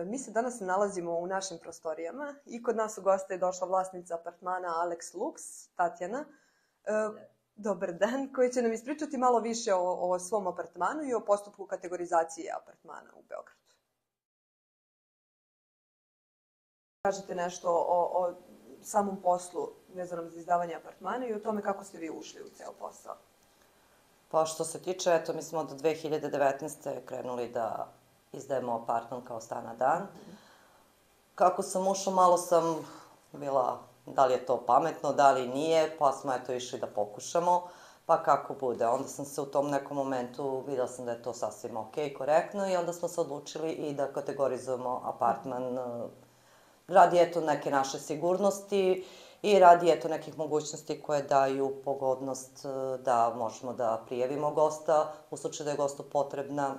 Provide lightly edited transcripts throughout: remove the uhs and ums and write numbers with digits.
Mi se danas nalazimo u našim prostorijama i kod nas u goste je došla vlasnica apartmana Alex Lux, Tatjana. Dobar dan, koji će nam ispričati malo više o svom apartmanu i o postupku kategorizacije apartmana u Beogradu. Kažete nešto o samom poslu vezanom za izdavanje apartmana i o tome kako ste vi ušli u ceo posao. Pa što se tiče, eto, mi smo od 2019. krenuli da izdajemo apartman kao stan na dan. Kako sam ušla, malo sam bila, da li je to pametno, da li nije, pa smo eto išli da pokušamo, pa kako bude. Onda sam se u tom nekom momentu, videla sam da je to sasvim okej, korektno i onda smo se odlučili i da kategorizujemo apartman radi eto neke naše sigurnosti i radi eto nekih mogućnosti koje daju pogodnost da možemo da prijavimo gosta u slučaju da je gostu potrebna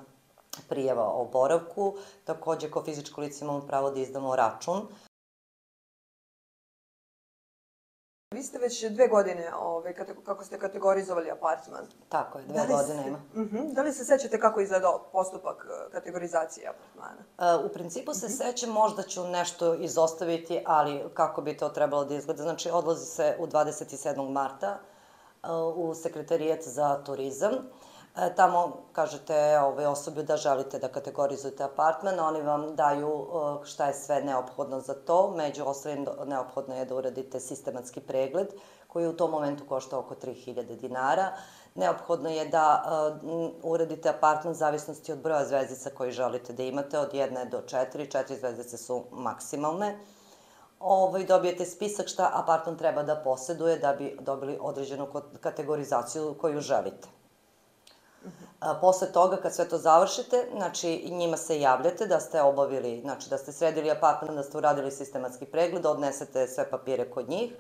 prijava o boravku. Takođe, kao fizičko lice imamo pravo da izdamo račun. Vi ste već 2 godine kako ste kategorizovali apartman. Tako je, 2 godine ima. Da li se sećate kako je izgledao postupak kategorizacije apartmana? U principu se sećam, možda ću nešto izostaviti, ali kako bi to trebalo da izgleda. Znači, odlazi se u 27. marta u Sekretarijat za turizam. Tamo kažete osobi da želite da kategorizujete apartman, oni vam daju šta je sve neophodno za to. Među ostalim neophodno je da uradite sistematski pregled koji u tom momentu košta oko 3000 dinara. Neophodno je da uradite apartman zavisnosti od broja zvezdica koji želite da imate, od 1 do 4, 4 zvezdice su maksimalne. Dobijete spisak šta apartman treba da poseduje da bi dobili određenu kategorizaciju koju želite. Posle toga, kad sve to završite, znači njima se javljate da ste obavili, znači da ste sredili apartman, da ste uradili sistematski pregled, odnesete sve papire kod njih.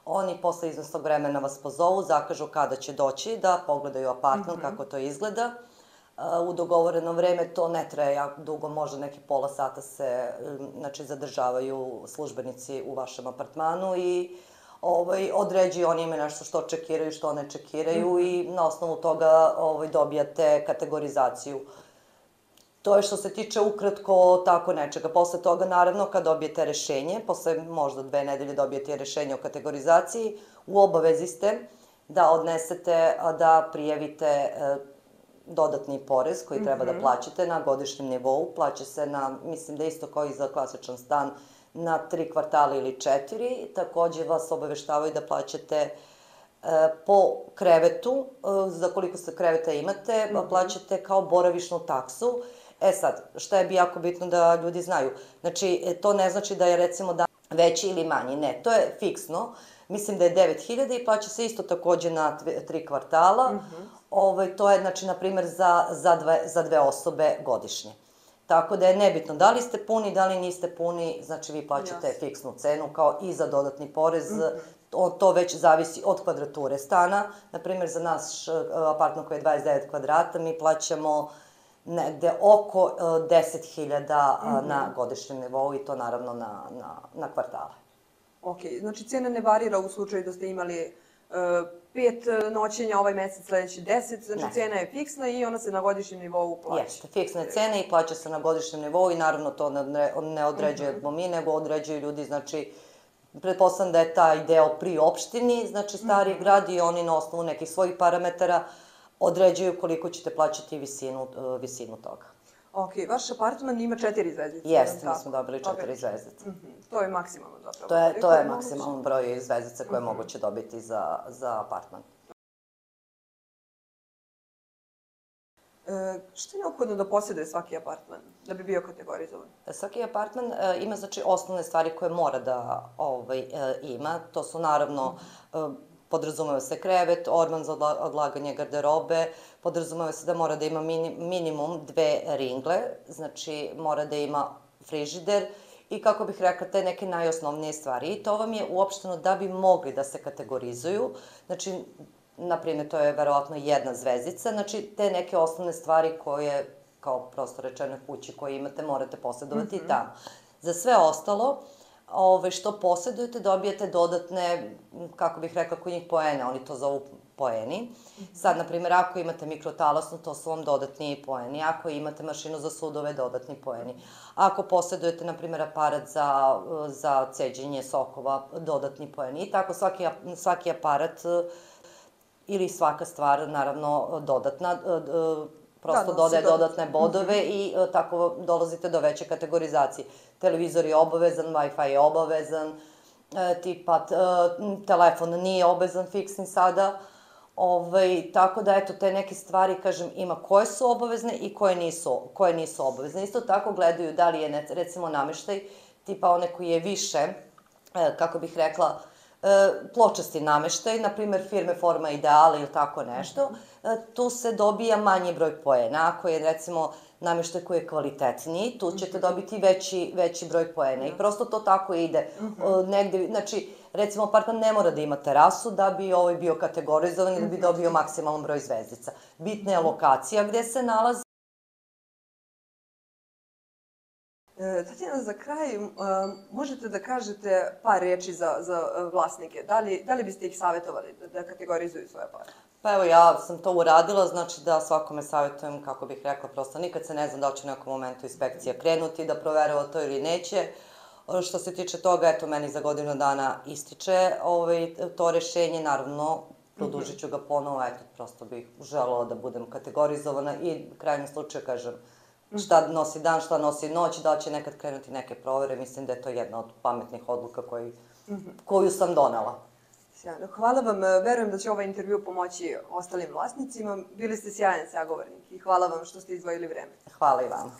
Oni posle izvesnog vremena vas pozovu, zakažu kada će doći da pogledaju apartman, kako to izgleda. U dogovoreno vreme to ne traje jako dugo, možda neki pola sata se zadržavaju službenici u vašem apartmanu i određuju, oni imaju nešto što čekiraju, što ne čekiraju i na osnovu toga dobijate kategorizaciju. To je što se tiče ukratko tako nečega. Posle toga, naravno, kad dobijete rešenje, posle možda 2 nedelje dobijete rešenje o kategorizaciji, u obavezi ste da odnesete, da prijavite dodatni porez koji treba da plaćate na godišnjem nivou. Plaća se na, mislim da isto kao i za klasičan stan, na 3 kvartala ili 4. Takođe vas obaveštavaju da plaćate po krevetu, za koliko se kreveta imate, plaćate kao boravišnu taksu. Sad, šta je jako bitno da ljudi znaju? Znači, to ne znači da je recimo dan veći ili manji, ne, to je fiksno. Mislim da je 9000 i plaća se isto takođe na 3 kvartala. To je, znači, na primer, za 2 osobe godišnje. Tako da je nebitno da li ste puni, da li niste puni, znači vi plaćate fiksnu cenu kao i za dodatni porez. To već zavisi od kvadrature stana. Naprimjer, za naš apartman koji je 29 kvadrata mi plaćamo negde oko 10.000 na godišnjem nivou i to naravno na kvartale. Ok, znači cena ne varira u slučaju da ste imali 5 noćenja ovaj mesec, sledeći 10, znači cena je fiksna i ona se na godišnjem nivou plaća. Jeste, fiksna je cena i plaća se na godišnjem nivou i naravno to ne određujemo mi, nego određuju ljudi, znači pretpostavljam da je taj deo pri opštini, znači Stari grad i oni na osnovu nekih svojih parametara određuju koliko ćete plaćati visinu toga. Ok, vaš apartman ima 4 zvezdice. Jeste, mi smo dobili 4 zvezdice. To je maksimalno zapravo. To je maksimalan broj zvezdica koje je moguće dobiti za apartman. Što je neophodno da posjeduje svaki apartman da bi bio kategorizovan? Svaki apartman ima, znači, osnovne stvari koje mora da ima. To su, naravno, podrazumeva se krevet, orman za odlaganje garderobe, podrazumeva se da mora da ima minimum 2 ringle, znači mora da ima frižider i, kako bih rekla, te neke najosnovnije stvari. I to vam je uopšteno da bi mogli da se kategorizuju. Znači, na primjer, to je verovatno 1 zvezdica, znači te neke osnovne stvari koje, kao prosto rečeno kući koje imate, morate posjedovati i tamo. Za sve ostalo, što posjedujete, dobijete dodatne, kako bih rekla, kod njih poene, oni to zovu poeni. Sad, na primjer, ako imate mikrotalasnu, to su vam dodatni poeni. Ako imate mašinu za sudove, dodatni poeni. Ako posjedujete, na primjer, aparat za ceđenje sokova, dodatni poeni. I tako svaki aparat ili svaka stvar, naravno, dodatna, prosto dodaje dodatne bodove i tako dolazite do veće kategorizacije. Televizor je obavezan, Wi-Fi je obavezan, tipa telefon nije obavezan fiksni sada, tako da eto te neke stvari, kažem, ima koje su obavezne i koje nisu obavezne. Isto tako gledaju da li je recimo nameštaj, tipa one koji je više, kako bih rekla, pločasti nameštaj, na primjer firme Forma Ideala ili tako nešto, tu se dobija manji broj poena. Ako je recimo nameštaj koji je kvalitetniji, tu ćete dobiti veći broj poena. I prosto to tako ide. Negde, znači, recimo apartman ne mora da ima terasu da bi bio kategorizovan i da bi dobio maksimalan broj zvezdica. Bitna je lokacija gde se nalazi. Tatjana, za kraj, možete da kažete par reči za vlasnike? Da li biste ih savjetovali da kategorizuju svoje apartmane? Pa evo, ja sam to uradila, znači da svakome savjetujem, kako bih rekla, prosto nikad se ne zna da će u nekom momentu inspekcija krenuti, da proverava to ili neće. Što se tiče toga, eto, meni za godinu dana ističe to rešenje, naravno, produžit ću ga ponovo, eto, prosto bih želela da budem kategorizovana i u krajnjem slučaju, kažem, šta nosi dan, šta nosi noć, da će nekad krenuti neke provere, mislim da je to jedna od pametnih odluka koju sam donela. Sjajno. Hvala vam, verujem da će ovaj intervju pomoći ostalim vlasnicima. Bili ste sjajan sagovornik i hvala vam što ste izdvojili vreme. Hvala i vama.